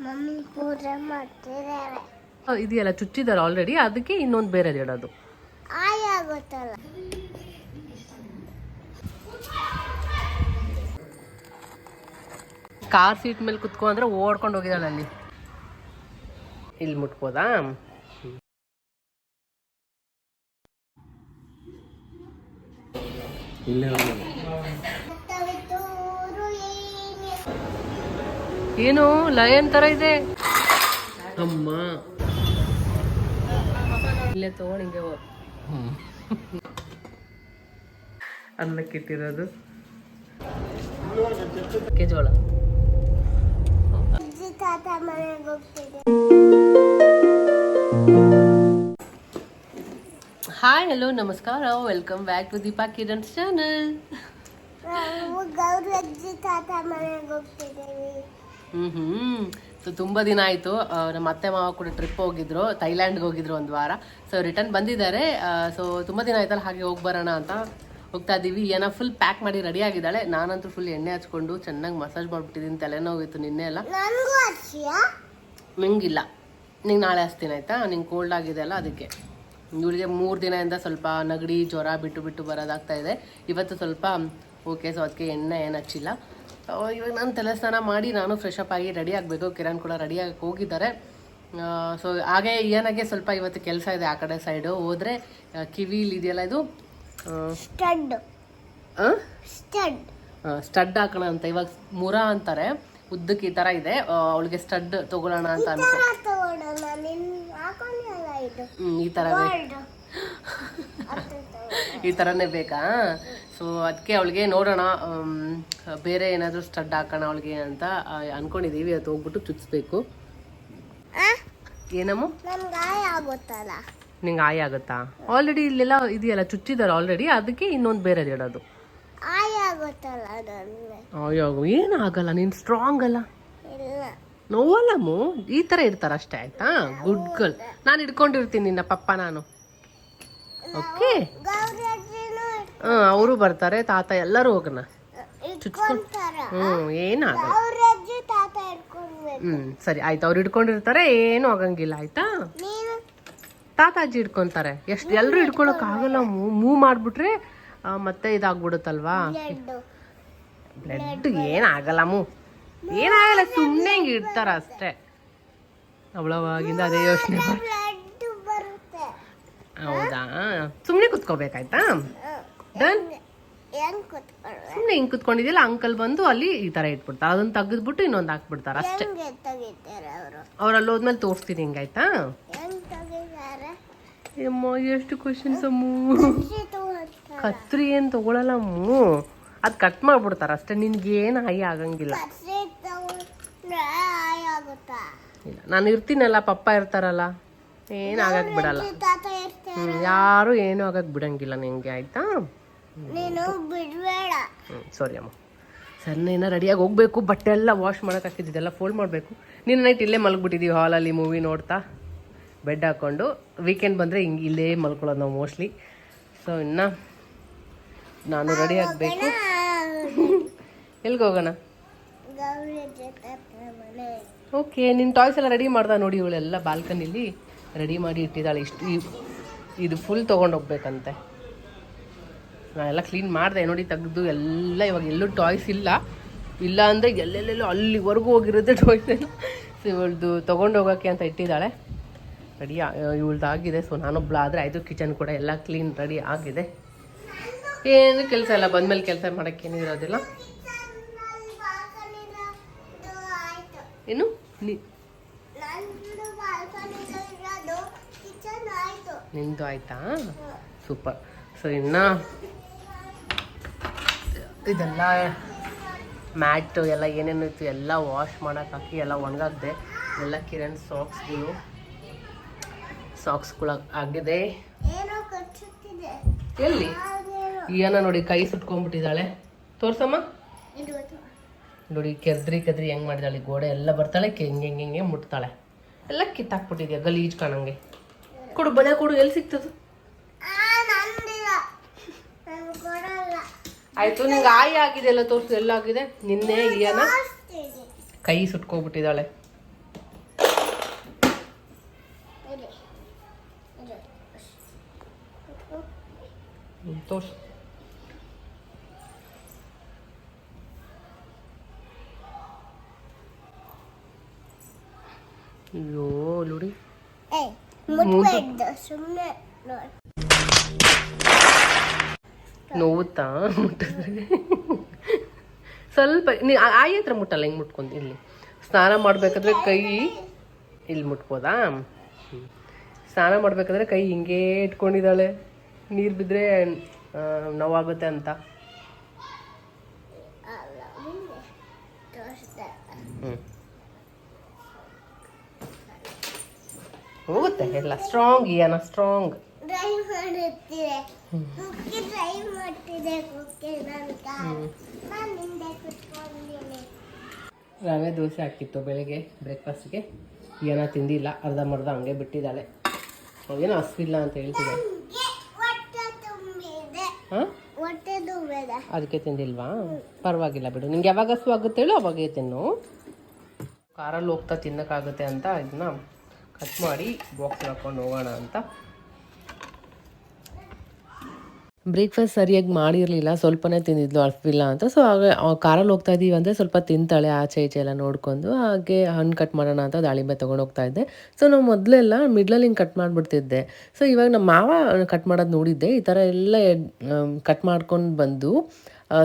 Mummy ಪೂಜೆ ಮಾಡ್ತಿದ್ದಾರೆ. ಇದೆಯಲ್ಲ ಚುಚ್ಚಿದಾರೆ ಆಲ್ರೆಡಿ, ಅದಕ್ಕೆ ಇನ್ನೊಂದು ಬೇರೆ ಇಡೋದು. ಆಗುತ್ತಲ್ಲ. ಕಾರ್ ಸೀಟ್ ಮೇಲೆ ಕುತ್ಕೊ ಅಂದ್ರೆ ಓಡ್ಕೊಂಡು ಹೋಗಿದ್ದಾಳೆ ಅಲ್ಲಿ. ಇಲ್ಲಿ ಮುಟ್ಬೋದಾ? ಏನು ಲಯನ್ ತರ ಇದೆ ಅಮ್ಮ. ಇಲ್ಲೇ ತಗೊಂಡು ಹಿಂಗೆ ಅನ್ನಕ್ಕಿಟ್ಟಿರೋದು ಜೋಳ. ಹಾಯ್ ಹಲೋ ನಮಸ್ಕಾರ, welcome back to Deepa Kiran's channel. So ತುಂಬ ದಿನ ಆಯಿತು. ನಮ್ಮ ಅತ್ತೆ ಮಾವ ಕೂಡ ಟ್ರಿಪ್ ಹೋಗಿದ್ರು, ಥೈಲ್ಯಾಂಡ್ಗೆ ಹೋಗಿದ್ರು ಒಂದು ವಾರ. ಸೊ ರಿಟರ್ನ್ ಬಂದಿದ್ದಾರೆ. ಸೊ ತುಂಬ ದಿನ ಆಯ್ತಲ್ಲ, ಹಾಗೆ ಹೋಗಿ ಬರೋಣ ಅಂತ ಹೋಗ್ತಾ ಇದ್ದೀವಿ. ಏನೋ ಫುಲ್ ಪ್ಯಾಕ್ ಮಾಡಿ ರೆಡಿ ಆಗಿದ್ದಾಳೆ. ನಾನಂತೂ ಫುಲ್ ಎಣ್ಣೆ ಹಚ್ಕೊಂಡು ಚೆನ್ನಾಗಿ ಮಸಾಜ್ ಮಾಡಿಬಿಟ್ಟಿದ್ದೀನಿ. ತಲೆನೋವಿತ್ತು ನಿನ್ನೆ ಎಲ್ಲ. ನಿಂಗಿಲ್ಲ, ನಿಂಗೆ ನಾಳೆ ಹಚ್ತೀನಿ ಆಯಿತಾ? ನಿಂಗೆ ಕೋಲ್ಡ್ ಆಗಿದೆ ಅಲ್ಲ, ಅದಕ್ಕೆ. ಇವಳಿಗೆ 3 ದಿನದಿಂದ ಸ್ವಲ್ಪ ನೆಗಡಿ ಜ್ವರ ಬಿಟ್ಟು ಬರೋದಾಗ್ತಾ ಇದೆ. ಇವತ್ತು ಸ್ವಲ್ಪ ಓಕೆ, ಸೊ ಅದಕ್ಕೆ ಎಣ್ಣೆ ಏನು ಹಚ್ಚಿಲ್ಲ. ಇವಾಗ ನಾನು ತಲೆ ಸ್ನಾನ ಮಾಡಿ ನಾನು ಫ್ರೆಶ್ ಅಪ್ ಆಗಿ ರೆಡಿ ಆಗಬೇಕು. ಕಿರಣ್ ಕೂಡ ರೆಡಿಯಾಗಿ ಹೋಗಿದ್ದಾರೆ. ಸೊ ಹಾಗೆ ಏನಾಗೆ ಸ್ವಲ್ಪ ಇವತ್ತು ಕೆಲಸ ಇದೆ ಆ ಕಡೆ ಸೈಡು. ಹೋದರೆ ಕಿವಿಲಿ ಇದೆಯಲ್ಲ ಇದು ಸ್ಟಡ್ ಹಾಕೋಣ ಅಂತ. ಇವಾಗ ಮುರ ಅಂತಾರೆ, ಉದ್ದಕ್ಕೆ ಈ ಥರ ಇದೆ. ಅವಳಿಗೆ ಸ್ಟಡ್ ತೊಗೊಳ್ಳೋಣ ಅಂತ ಅನ್ಕೊಂಡು ಈ ಥರ ಈ ಥರನೇ ಬೇಕಾ? ಸೊ ಅದಕ್ಕೆ ಅವಳಿಗೆ ನೋಡೋಣ, ಬೇರೆ ಏನಾದರೂ ಸ್ಟಡ್ ಹಾಕೋಣ ಅವಳಿಗೆ ಅಂತ ಅನ್ಕೊಂಡಿದ್ದೀವಿ. ಅದು ಹೋಗ್ಬಿಟ್ಟು ಚುಚ್ಚಿಸ್ಬೇಕು. ಏನಮ್ಮ ನಿಂಗೆ ಆಯ ಆಗುತ್ತಾ? ಆಲ್ರೆಡಿ ಇಲ್ಲೆಲ್ಲ ಇದೆಯಲ್ಲ ಚುಚ್ಚಿದಾರೆ ಆಲ್ರೆಡಿ, ಅದಕ್ಕೆ ಇನ್ನೊಂದು ಬೇರೆ ಇಡೋದು. ಅಯ್ಯೋ ಏನು ಆಗಲ್ಲ, ನೀನು ಸ್ಟ್ರಾಂಗ್ ಅಲ್ಲ. ನೋವಲ್ಲಮ್ಮು, ಈ ಥರ ಇರ್ತಾರೆ ಅಷ್ಟೇ ಆಯ್ತಾ? Good girl. ನಾನು ಹಿಡ್ಕೊಂಡಿರ್ತೀನಿ ನಿನ್ನ ಪಪ್ಪ ನಾನು. ಓಕೆ, ಅವರು ಬರ್ತಾರೆ, ತಾತ ಎಲ್ಲರೂ ಹೋಗೋಣ ಚುಚ್ಕೊಂಡು. ಏನಾಗಲ್ಲ. ಸರಿ ಆಯ್ತು, ಅವ್ರು ಹಿಡ್ಕೊಂಡಿರ್ತಾರೆ, ಏನೂ ಆಗಂಗಿಲ್ಲ ಆಯ್ತಾ? ತಾತ ಅಜ್ಜಿ ಹಿಡ್ಕೊಂತಾರೆ. ಎಷ್ಟು ಎಲ್ಲರೂ ಹಿಡ್ಕೊಳಕ್ ಆಗಲ್ಲ. ಮೂವ್ ಮಾಡ್ಬಿಟ್ರೆ ಮತ್ತೆ ಇದಾಗ್ಬಿಡುತ್ತಲ್ವಾ. ಬ್ಲಡ್ ಏನಾಗಲ್ಲ, ಏನಾಗಲ್ಲ, ಸುಮ್ಮನೆ ಹಿಂಗೆ ಇಡ್ತಾರ ಅಷ್ಟೇ. ಅವಳವಾಗಿಂದ ಅದೇ ಯೋಚನೆ. ಹೌದಾ, ಸುಮ್ಮನೆ ಕುತ್ಕೋಬೇಕಾಯ್ತಾ? ಡನ್. ಸುಮ್ಮನೆ ಹಿಂಗೆ ಕುತ್ಕೊಂಡಿದ್ದಿಲ್ಲ, ಅಂಕಲ್ ಬಂದು ಅಲ್ಲಿ ಈ ಥರ ಇಟ್ಬಿಡ್ತಾರೆ. ಅದನ್ನ ತೆಗೆದ್ಬಿಟ್ಟು ಇನ್ನೊಂದು ಹಾಕ್ಬಿಡ್ತಾರೆ ಅಷ್ಟೇ. ಅವ್ರು ಅಲ್ಲಿ ಹೋದ್ಮೇಲೆ ತೋರಿಸ್ತೀನಿ, ಹಿಂಗಾಯ್ತಾ? ಅಮ್ಮ ಎಷ್ಟು ಕ್ವಶನ್ಸ್ ಅಮ್ಮು. ಕತ್ರಿ ಏನು ತಗೊಳಲ್ಲ ಅಮ್ಮು, ಅದು ಕಟ್ ಮಾಡ್ಬಿಡ್ತಾರೆ ಅಷ್ಟೇ. ನಿನ್ಗೇನು ಹಾಯಿ ಆಗಂಗಿಲ್ಲ. ಇಲ್ಲ, ನಾನು ಇರ್ತೀನಲ್ಲ, ಪಪ್ಪ ಇರ್ತಾರಲ್ಲ, ಏನು ಆಗಕ್ ಬಿಡಲ್ಲ. ಯಾರು ಏನು ಆಗಕ್ ಬಿಡಂಗಿಲ್ಲ ನಿಂಗೆ ಆಯ್ತಾ? ಸಾರಿ ಅಮ್ಮ. ಸಣ್ಣ ರೆಡಿಯಾಗಿ ಹೋಗ್ಬೇಕು. ಬಟ್ಟೆ ಎಲ್ಲ ವಾಶ್ ಮಾಡಕ್ಕೆ ಹಾಕಿದ್ದೆಲ್ಲ ಫೋಲ್ಡ್ ಮಾಡಬೇಕು. ನಿನ್ನ ನೈಟ್ ಇಲ್ಲೇ ಮಲಗ್ಬಿಟ್ಟಿದ್ದೀವಿ ಹಾಲಲ್ಲಿ ಮೂವಿ ನೋಡ್ತಾ, ಬೆಡ್ ಹಾಕ್ಕೊಂಡು. ವೀಕೆಂಡ್ ಬಂದರೆ ಹಿಂಗೆ ಇಲ್ಲೇ ಮಲ್ಕೊಳ್ಳೋದು ನಾವು ಮೋಸ್ಟ್ಲಿ. ಸೊ ಇನ್ನು ನಾನು ರೆಡಿ ಆಗಬೇಕು. ಎಲ್ಲಿಗೆ ಹೋಗೋಣ? ಓಕೆ, ನಿನ್ನ ಟಾಯ್ಸ್ ಎಲ್ಲ ರೆಡಿ ಮಾಡ್ದ ನೋಡಿ. ಇವಳೆಲ್ಲ ಬಾಲ್ಕನಿಲಿ ರೆಡಿ ಮಾಡಿ ಇಟ್ಟಿದ್ದಾಳೆ. ಇದು ಫುಲ್ ತೊಗೊಂಡು ಹೋಗ್ಬೇಕಂತೆ. ನಾನೆಲ್ಲ ಕ್ಲೀನ್ ಮಾಡಿದೆ ನೋಡಿ, ತೆಗೆದು ಎಲ್ಲ. ಇವಾಗ ಎಲ್ಲೂ ಟಾಯ್ಸ್ ಇಲ್ಲ ಅಂದರೆ ಎಲ್ಲೆಲ್ಲೆಲ್ಲೋ ಅಲ್ಲಿವರೆಗೂ ಹೋಗಿರುತ್ತೆ ಟಾಯ್ಸ್ ಎಲ್ಲ. ಸೊ ಇವಳ್ದು ತೊಗೊಂಡು ಹೋಗೋಕ್ಕೆ ಅಂತ ಇಟ್ಟಿದ್ದಾಳೆ. ರೆಡಿ ಇವಳ್ದು ಆಗಿದೆ. ಸೊ ನಾನೊಬ್ಳು ಆದರೆ ಆಯಿತು. ಕಿಚನ್ ಕೂಡ ಎಲ್ಲ ಕ್ಲೀನ್ ರೆಡಿ ಆಗಿದೆ. ಏನು ಕೆಲಸ ಇಲ್ಲ, ಬಂದಮೇಲೆ ಕೆಲಸ ಮಾಡೋಕ್ಕೇನು ಇರೋದಿಲ್ಲ. ಏನು ನಿಂದು ಆಯ್ತಾ? ಸೂಪರ್. ಸೊ ಇನ್ನು ಇದೆಲ್ಲ ಮ್ಯಾಟು ಎಲ್ಲ ಏನೇನು ಇತ್ತು ಎಲ್ಲ ವಾಶ್ ಮಾಡೋಕೆ ಹಾಕಿ ಎಲ್ಲ ಒಣಗಾಕ್ದೆ. ಎಲ್ಲ ಕಿರಣ್ ಸಾಕ್ಸ್ಗಳು ಆಗಿದೆ. ಎಲ್ಲಿ ಏನ ನೋಡಿ, ಕೈ ಸುಟ್ಕೊಂಡ್ಬಿಟ್ಟಿದ್ದಾಳೆ. ತೋರ್ಸಮ್ಮ ನೋಡಿ, ಕೆದ್ರಿ ಹೆಂಗೆ ಮಾಡಿದಾಳೆ. ಗೋಡೆ ಎಲ್ಲ ಬರ್ತಾಳೆ, ಹೆಂಗೆ ಮುಟ್ತಾಳೆ. ಎಲ್ಲ ಕಿತ್ತಾಕ್ಬಿಟ್ಟಿದ್ಯಾ ಗಲೀಜ್ ಕಾಣಂಗೆ. ಕೊಡು, ಬಳೆ ಕೊಡು. ಎಲ್ಲಿ ಸಿಗ್ತದೆ? ಆಯ್ತು, ನಿಂಗೆ ಆಯಿ ಆಗಿದೆ ಎಲ್ಲ ತೋರಿಸು. ಎಲ್ಲ ಆಗಿದೆ. ನಿನ್ನೆ ಇಯನ ಕೈ ಸುಟ್ಕೊಬಿಟ್ಟಿದ್ದಾಳೆ. ಇದೆ ಇದು ತೋರ್ಸು. ಅಯ್ಯೋ ನೋಡಿ ಮುಟ್ಬೇಡ್ದು ಸುಮ್ಮನೆ ನೋಡಿ ನೋವುತ್ತಾ ಮುಟ್ಟಿದ್ರೆ ಸ್ವಲ್ಪ ನೀ ಆಯಿ ಹತ್ರ ಮುಟ್ಟಲ್ಲ, ಹಿಂಗೆ ಮುಟ್ಕೊಂಡು ಇಲ್ಲಿ ಸ್ನಾನ ಮಾಡಬೇಕಾದ್ರೆ ಕೈ ಇಲ್ಲಿ ಮುಟ್ಬೋದಾ? ಸ್ನಾನ ಮಾಡಬೇಕಾದ್ರೆ ಕೈ ಹಿಂಗೇ ಇಟ್ಕೊಂಡಿದ್ದಾಳೆ, ನೀರು ಬಿದ್ದರೆ ನೋವಾಗುತ್ತೆ ಅಂತ. ಹೋಗುತ್ತೆ ಎಲ್ಲ ಸ್ಟ್ರಾಂಗ್, ಏನ ಸ್ಟ್ರಾಂಗ್. ಡ್ರೈ ಮಾಡುತ್ತೀರೆ ಕುಕ್ಕಿ ಡ್ರೈ ಮಾಡ್ತಿದೆ ಕುಕ್ಕಿ ನಾನು ಹಿಂದೆ ಕುತ್ಕೊಂಡಿದ್ದೀನಿ. ರವೆ ದೋಸೆ ಹಾಕಿತ್ತು ಬೆಳಗ್ಗೆ ಬ್ರೇಕ್ಫಾಸ್ಟ್ಗೆ, ಏನೋ ತಿಂದಿಲ್ಲ, ಅರ್ಧಂಬರ್ಧ ಹಂಗೆ ಬಿಟ್ಟಿದ್ದಾಳೆ. ಏನೋ ಹಸ್ವಿಲ್ಲ ಅಂತ ಹೇಳ್ತಿದ್ದೆ. ಹೊಟ್ಟೆ ತುಂಬಿದೆ ಹಾಂ ಹೊಟ್ಟೆ ತುಂಬಿದೆ ಅದಕ್ಕೆ ತಿಂದಿಲ್ವಾ? ಪರವಾಗಿಲ್ಲ ಬಿಡು, ನಿಂಗೆ ಯಾವಾಗ ಹಸು ಆಗುತ್ತೆ ಹೇಳು ಅವಾಗೇ ತಿನ್ನು. ಕಾರಲ್ಲಿ ಹೋಗ್ತಾ ತಿನ್ನೋಕ್ಕಾಗುತ್ತೆ ಅಂತ ಇದನ್ನ ಕಟ್ ಮಾಡಿ ಬಾಕ್ಸ್ ಹಾಕೊಂಡು ಹೋಗೋಣ ಅಂತ. ಬ್ರೇಕ್ಫಾಸ್ಟ್ ಸರಿಯಾಗಿ ಮಾಡಿರಲಿಲ್ಲ, ಸ್ವಲ್ಪನೇ ತಿಂದಿದ್ಲು ಹಸ್ವಿಲ್ಲ ಅಂತ. ಸೊ ಹಾಗೆ ಕಾರಲ್ಲಿ ಹೋಗ್ತಾ ಇದ್ದೀವಿ ಅಂದರೆ ಸ್ವಲ್ಪ ತಿಂತಾಳೆ, ಆಚೆ ಈಚೆ ಎಲ್ಲ ನೋಡ್ಕೊಂಡು. ಹಾಗೆ ಹಣ್ಣು ಕಟ್ ಮಾಡೋಣ ಅಂತ ದಾಳಿಂಬೆ ತೊಗೊಂಡು ಹೋಗ್ತಾ ಇದ್ದೆ. ಸೊ ನಾವು ಮೊದಲೆಲ್ಲ ಮಿಡ್ಲಲ್ಲಿ ಹಿಂಗೆ ಕಟ್ ಮಾಡಿಬಿಡ್ತಿದ್ದೆ. ಸೊ ಇವಾಗ ನಮ್ಮ ಮಾವ ಕಟ್ ಮಾಡೋದು ನೋಡಿದ್ದೆ, ಈ ಥರ ಎಲ್ಲ ಕಟ್ ಮಾಡ್ಕೊಂಡು ಬಂದು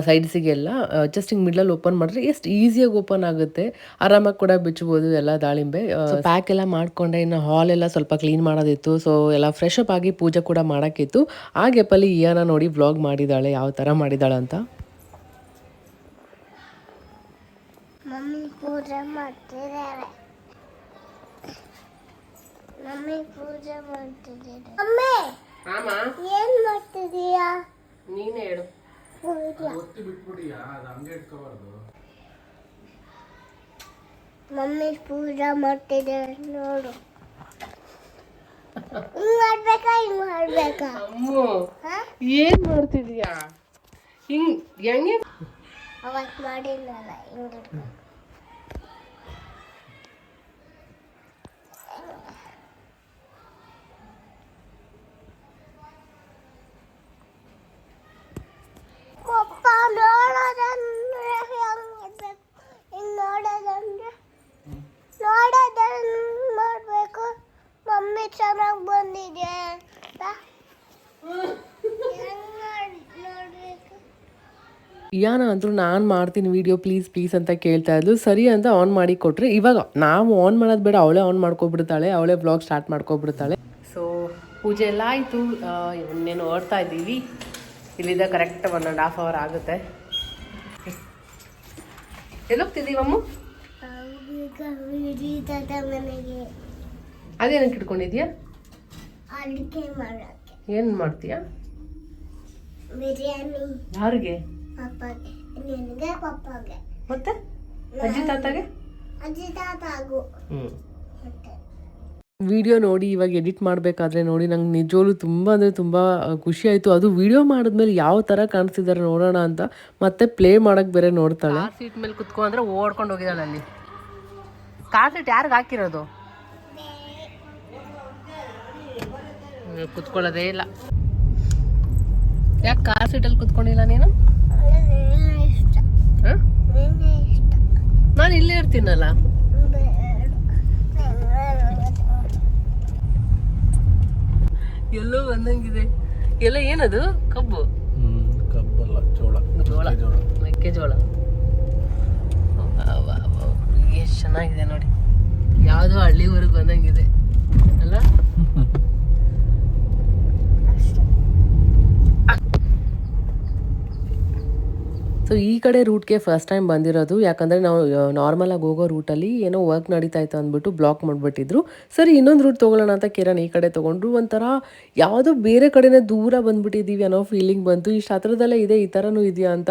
ಸೈಡ್ಸಿಗೆಲ್ಲ ಜಸ್ಟ್ ಹಿಂಗೆ ಮಿಡ್ಲಲ್ಲಿ ಓಪನ್ ಮಾಡಿದ್ರೆ ಎಷ್ಟು ಈಸಿಯಾಗಿ ಓಪನ್ ಆಗುತ್ತೆ, ಆರಾಮಾಗಿ ಕೂಡ ಬಿಚ್ಚಬೋದು ಎಲ್ಲ ದಾಳಿಂಬೆ. ಪ್ಯಾಕ್ ಎಲ್ಲ ಮಾಡಿಕೊಂಡೆ, ಇನ್ನು ಹಾಲ್ ಎಲ್ಲ ಸ್ವಲ್ಪ ಕ್ಲೀನ್ ಮಾಡೋದಿತ್ತು. ಸೊ ಎಲ್ಲ ಫ್ರೆಶ್ ಅಪ್ ಆಗಿ ಪೂಜೆ ಕೂಡ ಮಾಡೋಕ್ಕಿತ್ತು. ಆ ಗ್ಯಾಪಲ್ಲಿ ಇಯಾನ ನೋಡಿ ವ್ಲಾಗ್ ಮಾಡಿದ್ದಾಳೆ, ಯಾವ ಥರ ಮಾಡಿದ್ದಾಳೆ ಅಂತ. ಮಮ್ಮಿ ಪೂಜೆ ಮಾಡ್ತಿದ್ದಾರೆ, ಮಮ್ಮಿ ಪೂಜೆ ಮಾಡ್ತಿದ್ದಾರೆ. ಮಮ್ಮಿ ಏನ್ ಮಾಡ್ತಿದೀಯಾ? ನೀನೇ ಹೇಳು. ಮಮ್ಮಿ ಪೂಜೆ ಮಾಡ್ತಿದ್ದಾರೆ ನೋಡು. ಹಿಂಗ್ ಮಾಡ್ಬೇಕಾ ಹಿಂಗ್ ಮಾಡ್ಬೇಕಾ? ಅಮ್ಮು ಏನ್ ಮಾಡ್ತಿದೀಯಾ? ಹಿಂಗ್ ಹೆಂಗೆ ಅವತ್ತು ಮಾಡಿದ್ನಲ್ಲ ಹಿಂಗೆ ಪಪ್ಪ ನೋಡೋದಂದ್ರೆ ಹೆಂಗ್ ಮಾಡ್ಬೇಕು? ಹಿಂಗ್ ನೋಡೋದಂದ್ರೆ ಮಾಡ್ಬೇಕು. ಮಮ್ಮಿ ಚೆನ್ನಾಗಿ ಬಂದಿದೆ ಅಂತ ನೋಡ್ಬೇಕು. ಇಯಾನ ಅಂದ್ರು ನಾನು ಮಾಡ್ತೀನಿ ವಿಡಿಯೋ ಪ್ಲೀಸ್ ಅಂತ ಕೇಳ್ತಾ ಇದ್ಲು. ಸರಿ ಅಂತ ಆನ್ ಮಾಡಿ ಕೊಟ್ರೆ, ಇವಾಗ ನಾವು ಆನ್ ಮಾಡೋದು ಬೇಡ, ಅವಳೇ ಆನ್ ಮಾಡ್ಕೊಬಿಡ್ತಾಳೆ, ಅವಳೇ ವ್ಲಾಗ್ ಸ್ಟಾರ್ಟ್ ಮಾಡ್ಕೊಬಿಡ್ತಾಳೆ. ಸೊ ಪೂಜೆ ಎಲ್ಲ ಆಯಿತು, ಇನ್ನೇನು ಓಡ್ತಾ ಇದ್ದೀವಿ. ಇಲ್ಲಿಂದ ಕರೆಕ್ಟ್ 1.5 hour ಆಗುತ್ತೆ. ಎಲ್ಲೋಗ್ತಿದ್ದೀವಮ್ಮ? ಮನೆಗೆ ಅದೇನಕ್ಕೆ ಇಟ್ಕೊಂಡಿದ್ಯಾ? ಅಡುಗೆ ಮಾಡೋಕ್ಕೆ. ಏನು ಮಾಡ್ತೀಯಾ? ಬಿರಿಯಾನಿ. ಯಾರಿಗೆ? ಪಪ್ಪಗೆ. ನಿನಗೆ ಪಪ್ಪಗೆ. ಮತ್ತೆ ಅಜ್ಜಿ ತಾತಗೆ? ಅಜ್ಜಿ ತಾತಾಗು. ಮತ್ತೆ ವಿಡಿಯೋ ನೋಡಿ ಇವಾಗ ಎಡಿಟ್ ಮಾಡಬೇಕಾದ್ರೆ ನೋಡಿ ನಂಗೆ ನಿಜವೂ ತುಂಬ ಅಂದರೆ ತುಂಬ ಖುಷಿ ಆಯಿತು. ಅದು ವಿಡಿಯೋ ಮಾಡಿದ್ಮೇಲೆ ಯಾವ ಥರ ಕಾಣಿಸ್ತಿದ್ದಾರೆ ನೋಡೋಣ ಅಂತ ಮತ್ತೆ ಪ್ಲೇ ಮಾಡೋಕ್ಕೆ ಬೇರೆ ನೋಡ್ತಾಳೆ. ಕಾರ್ ಸೀಟ್ ಮೇಲೆ ಕುತ್ಕೊ ಅಂದರೆ ಓಡ್ಕೊಂಡು ಹೋಗಿದ್ದಾಳೆ. ಅಲ್ಲಿ ಕಾರ್ ಸೀಟ್ ಯಾರಿಗೆ ಹಾಕಿರೋದು? ಕುತ್ಕೊಳ್ಳೋದೇ ಇಲ್ಲ. ಯಾಕೆ ಕಾರ್ ಸೀಟಲ್ಲಿ ಕುತ್ಕೊಂಡಿಲ್ಲ ನೀನು? ಇಷ್ಟ. ಇಷ್ಟ. ನಾನು ಇಲ್ಲೇ ಇರ್ತೀನಲ್ಲ. ಎಲ್ಲೋ ಬಂದಂಗಿದೆ. ಎಲ್ಲ ಏನದು? ಕಬ್ಬು? ಕಬ್ಬಲ್ಲ, ಜೋಳ. ಮೆಕ್ಕೆಜೋಳ. ಎಷ್ಟು ಚೆನ್ನಾಗಿದೆ ನೋಡಿ, ಯಾವುದೋ ಹಳ್ಳಿವರೆಗೆ ಬಂದಂಗಿದೆ ಅಲ್ಲ? ಸೊ ಈ ಕಡೆ ರೂಟ್ಗೆ ಫಸ್ಟ್ ಟೈಮ್ ಬಂದಿರೋದು, ಯಾಕಂದರೆ ನಾವು ನಾರ್ಮಲಾಗಿ ಹೋಗೋ ರೂಟಲ್ಲಿ ಏನೋ ವರ್ಕ್ ನಡೀತಾ ಇತ್ತು ಅಂದ್ಬಿಟ್ಟು ಬ್ಲಾಕ್ ಮಾಡಿಬಿಟ್ಟಿದ್ರು. ಸರಿ ಇನ್ನೊಂದು ರೂಟ್ ತೊಗೊಳ್ಳೋಣ ಅಂತ ಕಿರಣ್ ಈ ಕಡೆ ತೊಗೊಂಡ್ರು. ಒಂಥರ ಯಾವುದೋ ಬೇರೆ ಕಡೆನೇ ದೂರ ಬಂದುಬಿಟ್ಟಿದ್ದೀವಿ ಅನ್ನೋ ಫೀಲಿಂಗ್ ಬಂತು. ಇಷ್ಟು ಹತ್ರದಲ್ಲೇ ಇದೆ, ಈ ಥರನೂ ಇದೆಯಾ ಅಂತ.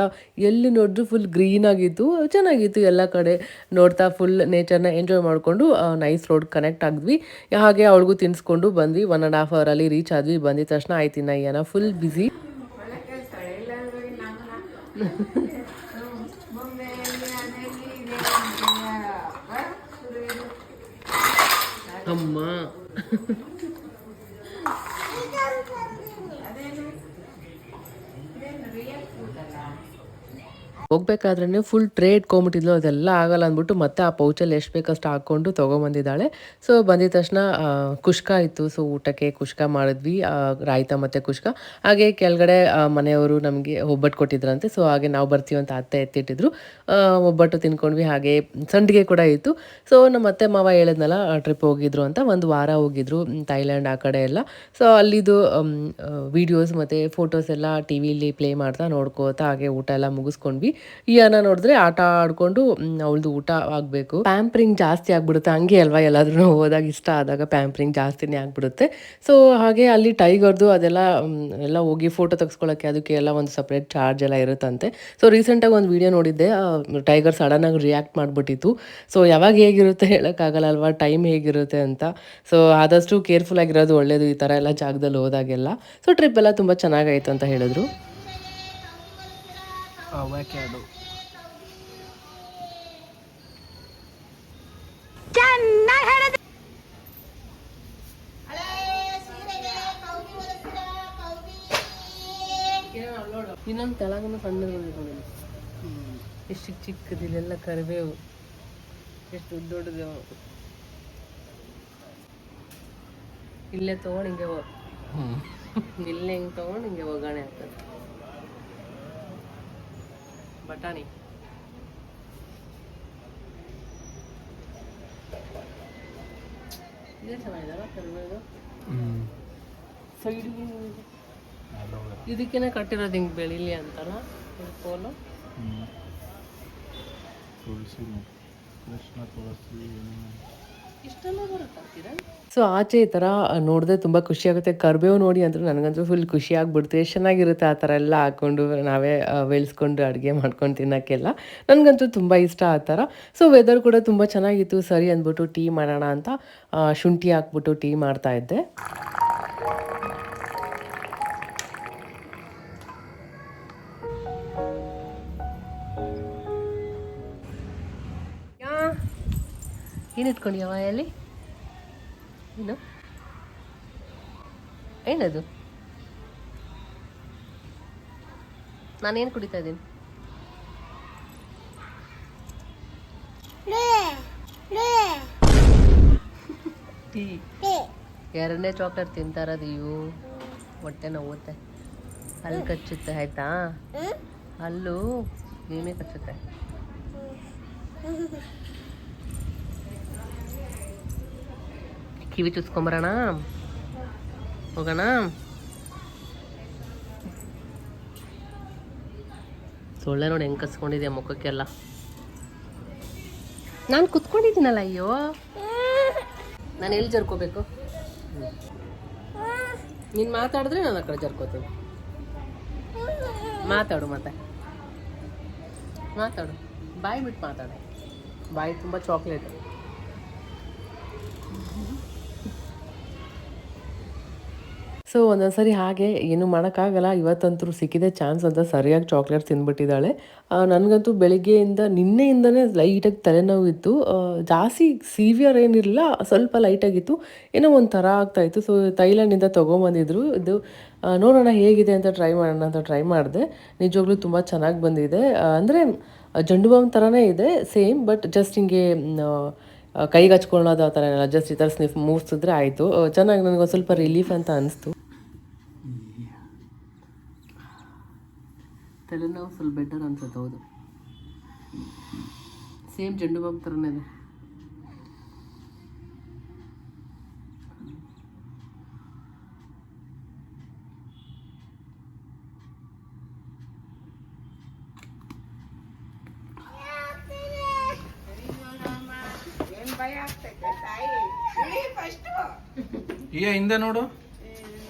ಎಲ್ಲಿ ನೋಡಿದ್ರು ಫುಲ್ ಗ್ರೀನ್ ಆಗಿತ್ತು, ಚೆನ್ನಾಗಿತ್ತು ಎಲ್ಲ ಕಡೆ ನೋಡ್ತಾ ಫುಲ್ ನೇಚರ್ನ ಎಂಜಾಯ್ ಮಾಡಿಕೊಂಡು ನೈಸ್ ರೋಡ್ ಕನೆಕ್ಟ್ ಆಗಿದ್ವಿ. ಹಾಗೆ ಅವಳಿಗೂ ತಿನ್ನಿಸ್ಕೊಂಡು ಬಂದ್ವಿ. 1.5 hour ರೀಚ್ ಆದ್ವಿ. ಬಂದಿದ ತಕ್ಷಣ ಆಯ್ತಿನ ಏನೋ ಫುಲ್ ಬ್ಯುಸಿ. ಅಮ್ಮ ಹೋಗ್ಬೇಕಾದ್ರೆ ಫುಲ್ ಟ್ರೇ ಇಟ್ಕೊಂಬಿಟ್ಟಿದ್ಲು, ಅದೆಲ್ಲ ಆಗಲ್ಲ ಅಂದ್ಬಿಟ್ಟು ಮತ್ತೆ ಆ ಪೌಚಲ್ಲಿ ಎಷ್ಟು ಬೇಕಷ್ಟು ಹಾಕ್ಕೊಂಡು ತೊಗೊಂಬಂದಿದ್ದಾಳೆ. ಸೊ ಬಂದಿದ ತಕ್ಷಣ ಕುಷ್ಕ ಇತ್ತು, ಸೊ ಊಟಕ್ಕೆ ಕುಷ್ಕ ಮಾಡಿದ್ವಿ, ರಾಯ್ತ ಮತ್ತು ಕುಷ್ಕ. ಹಾಗೆ ಕೆಳಗಡೆ ಮನೆಯವರು ನಮಗೆ ಒಬ್ಬಟ್ಟು ಕೊಟ್ಟಿದ್ರಂತೆ, ಸೊ ಹಾಗೆ ನಾವು ಬರ್ತೀವಿ ಅಂತ ಅತ್ತೆ ಎತ್ತಿಟ್ಟಿದ್ರು. ಒಬ್ಬಟ್ಟು ತಿನ್ಕೊಂಡ್ವಿ, ಹಾಗೆ ಸಂಡಿಗೆ ಕೂಡ ಇತ್ತು. ಸೊ ನಮ್ಮ ಅತ್ತೆ ಮಾವ ಹೇಳಿದ್ನಲ್ಲ ಟ್ರಿಪ್ ಹೋಗಿದ್ರು ಅಂತ, ಒಂದು ವಾರ ಹೋಗಿದ್ರು ಥೈಲ್ಯಾಂಡ್ ಆ ಕಡೆ ಎಲ್ಲ. ಸೊ ಅಲ್ಲಿದು ವೀಡಿಯೋಸ್ ಮತ್ತು ಫೋಟೋಸ್ ಎಲ್ಲ ಟಿ ವಿಲಿ ಪ್ಲೇ ಮಾಡ್ತಾ ನೋಡ್ಕೋತಾ ಹಾಗೆ ಊಟ ಎಲ್ಲ ಮುಗಿಸ್ಕೊಂಡ್ವಿ. ಈ ಅನ್ನ ನೋಡಿದ್ರೆ ಆಟ ಆಡ್ಕೊಂಡು ಅವಳದು ಊಟ ಆಗಬೇಕು. ಪ್ಯಾಂಪ್ರಿಂಗ್ ಜಾಸ್ತಿ ಆಗ್ಬಿಡುತ್ತೆ, ಹಂಗೆ ಅಲ್ವಾ, ಎಲ್ಲಾದ್ರೂ ಹೋದಾಗ ಇಷ್ಟ ಆದಾಗ ಪ್ಯಾಂಪ್ರಿಂಗ್ ಜಾಸ್ತಿನೇ ಆಗ್ಬಿಡುತ್ತೆ. ಸೊ ಹಾಗೆ ಅಲ್ಲಿ ಟೈಗರ್ದು ಅದೆಲ್ಲ ಎಲ್ಲ ಹೋಗಿ ಫೋಟೋ ತೆಗೆಸ್ಕೊಳ್ಳೋಕ್ಕೆ ಅದಕ್ಕೆ ಎಲ್ಲ ಒಂದು ಸಪ್ರೇಟ್ ಚಾರ್ಜ್ ಎಲ್ಲ ಇರುತ್ತಂತೆ. ಸೊ ರೀಸೆಂಟಾಗಿ ಒಂದು ವಿಡಿಯೋ ನೋಡಿದ್ದೆ, ಟೈಗರ್ ಸಡನ್ನಾಗಿ ರಿಯಾಕ್ಟ್ ಮಾಡಿಬಿಟ್ಟಿತ್ತು. ಸೊ ಯಾವಾಗ ಹೇಗಿರುತ್ತೆ ಹೇಳೋಕ್ಕಾಗಲ್ಲ ಅಲ್ವಾ, ಟೈಮ್ ಹೇಗಿರುತ್ತೆ ಅಂತ. ಸೊ ಆದಷ್ಟು ಕೇರ್ಫುಲ್ ಆಗಿರೋದು ಒಳ್ಳೆಯದು ಈ ಥರ ಎಲ್ಲ ಜಾಗದಲ್ಲಿ ಹೋದಾಗೆಲ್ಲ. ಸೊ ಟ್ರಿಪ್ ಎಲ್ಲ ತುಂಬ ಚೆನ್ನಾಗಾಯಿತು ಅಂತ ಹೇಳಿದ್ರು. ಅವಕ್ಯಾಡೋ ಇನ್ನೊಂದು ತೆಳಗನ್ನು ಸಣ್ಣದು ಎಷ್ಟು ಚಿಕ್ಕ ಚಿಕ್ಕದಿಲ್ಲೆಲ್ಲ ಕರಿಬೇವು ಎಷ್ಟು ದೊಡ್ಡದು. ಇಲ್ಲೇ ತೊಗೊಂಡು ಹಿಂಗೆ ಇಲ್ಲೇ ಹಿಂಗೆ ತೊಗೊಂಡು ಹಿಂಗೆ ಒಗ್ಗರಣೆ ಆಗ್ತದೆ. ಬಟಾಣಿ ಇದೇ ಚೆನ್ನಾಗಿದಲ್ಲ ಕರಿಬೇವು. ಸೈಡಿಗೆ ಇದಕ್ಕೇನೆ ಕಟ್ಟಿರೋದು ಹಿಂಗೆ ಬೆಳಿಲಿ ಅಂತಲ್ಲ ಕೋಲು. ತುಳಸಿ ಕೃಷ್ಣ ತುಳಸಿ ಇಷ್ಟೆಲ್ಲ ಬರುತ್ತಾ? ಸೊ ಆಚೆ ಈ ಥರ ನೋಡಿದ್ರೆ ತುಂಬ ಖುಷಿಯಾಗುತ್ತೆ. ಕರಿಬೇವು ನೋಡಿ ಅಂದ್ರೆ ನನಗಂತೂ ಫುಲ್ ಖುಷಿ ಆಗ್ಬಿಡುತ್ತೆ. ಎಷ್ಟು ಚೆನ್ನಾಗಿರುತ್ತೆ ಆ ಥರ ಎಲ್ಲ ಹಾಕ್ಕೊಂಡು ನಾವೇ ಬೆಳೆಸ್ಕೊಂಡು ಅಡುಗೆ ಮಾಡ್ಕೊಂಡು ತಿನ್ನೋಕ್ಕೆಲ್ಲ. ನನಗಂತೂ ತುಂಬ ಇಷ್ಟ ಆ ಥರ. ಸೊ ವೆದರ್ ಕೂಡ ತುಂಬ ಚೆನ್ನಾಗಿತ್ತು. ಸರಿ ಅಂದ್ಬಿಟ್ಟು ಟೀ ಮಾಡೋಣ ಅಂತ ಶುಂಠಿ ಹಾಕ್ಬಿಟ್ಟು ಟೀ ಮಾಡ್ತಾಯಿದ್ದೆ. ಏನು ಇಟ್ಕೊಂಡಿಯವ ಎಲ್ಲಿ? ಏನು ಏನದು? ನಾನೇನು ಕುಡಿತಾ ಇದ್ದೀನಿ? ಟೀ. ಎರಡನೇ ಚಾಕ್ಲೇಟ್ ತಿಂತಾ ಇರೋದು ಇವು. ಹೊಟ್ಟೆ ನೋವುತ್ತೆ, ಹಲ್ಲು ಕಚ್ಚುತ್ತೆ. ಆಯ್ತಾ? ಹಲ್ಲು ಏನೇ ಕಚ್ಚುತ್ತೆ. ಕಿವಿ ಚುಚ್ಕೊಂಬರೋಣ, ಹೋಗೋಣ. ಸೊಳ್ಳೆ ನೋಡಿ ಹೆಂಗೆ ಕಸ್ಕೊಂಡಿದ್ಯಾ ಮುಖಕ್ಕೆಲ್ಲ. ನಾನು ಕುತ್ಕೊಂಡಿದ್ದೀನಲ್ಲ. ಅಯ್ಯೋ, ನಾನು ಎಲ್ಲಿ ಜರ್ಕೋಬೇಕು? ನೀನು ಮಾತಾಡಿದ್ರೆ ನಾನು ಆ ಕಡೆ ಜರ್ಕೋತೀನಿ. ಮಾತಾಡು, ಮತ್ತೆ ಮಾತಾಡು, ಬಾಯಿ ಬಿಟ್ಟು ಮಾತಾಡು. ಬಾಯಿ ತುಂಬ ಚಾಕ್ಲೇಟು. ಸೊ ಒಂದೊಂದ್ಸರಿ ಹಾಗೆ ಏನು ಮಾಡೋಕ್ಕಾಗಲ್ಲ. ಇವತ್ತಂತೂ ಸಿಕ್ಕಿದೆ ಚಾನ್ಸ್ ಅಂತ ಸರಿಯಾಗಿ ಚಾಕ್ಲೇಟ್ ತಿಂದ್ಬಿಟ್ಟಿದ್ದಾಳೆ. ನನಗಂತೂ ಬೆಳಿಗ್ಗೆಯಿಂದ ನಿನ್ನೆಯಿಂದನೇ ಲೈಟಾಗಿ ತಲೆನೋವು ಇತ್ತು. ಜಾಸ್ತಿ ಸಿವಿಯರ್ ಏನಿರಲಿಲ್ಲ, ಸ್ವಲ್ಪ ಲೈಟಾಗಿತ್ತು, ಏನೋ ಒಂಥರ ಆಗ್ತಾಯಿತ್ತು. ಸೊ ಥೈಲ್ಯಾಂಡಿಂದ ತೊಗೊಂಬಂದಿದ್ರು. ಇದು ನೋಡೋಣ ಹೇಗಿದೆ ಅಂತ ಟ್ರೈ ಮಾಡೋಣ ಅಂತ ಟ್ರೈ ಮಾಡಿದೆ. ನಿಜವಾಗ್ಲೂ ತುಂಬ ಚೆನ್ನಾಗಿ ಬಂದಿದೆ. ಅಂದರೆ ಜಂಡು ಬಾಂಬ್ ಥರನೇ ಇದೆ ಸೇಮ್, ಬಟ್ ಜಸ್ಟ್ ಹಿಂಗೆ ಕೈಗೆ ಹಚ್ಕೊಳ್ಳೋದು ಆ ಥರ ಏನಿಲ್ಲ. ಜಸ್ಟ್ ಈ ಥರ ಸ್ನಿಫ್ ಮೂಸಿದ್ರೆ ಆಯಿತು. ಚೆನ್ನಾಗಿ ನನಗೊಂದು ಸ್ವಲ್ಪ ರಿಲೀಫ್ ಅಂತ ಅನಿಸ್ತು. ತಲೆನೋವು ಸ್ವಲ್ಪ ಬೆಟರ್ ಅನ್ಸುತ್ತೆ. ಹೌದು, ಸೇಮ್ ಜಂಡು ಬಾಂಬ್ ಥರನೇ ಇದೆ. ಈ ಹಿಂದೆ ನೋಡು,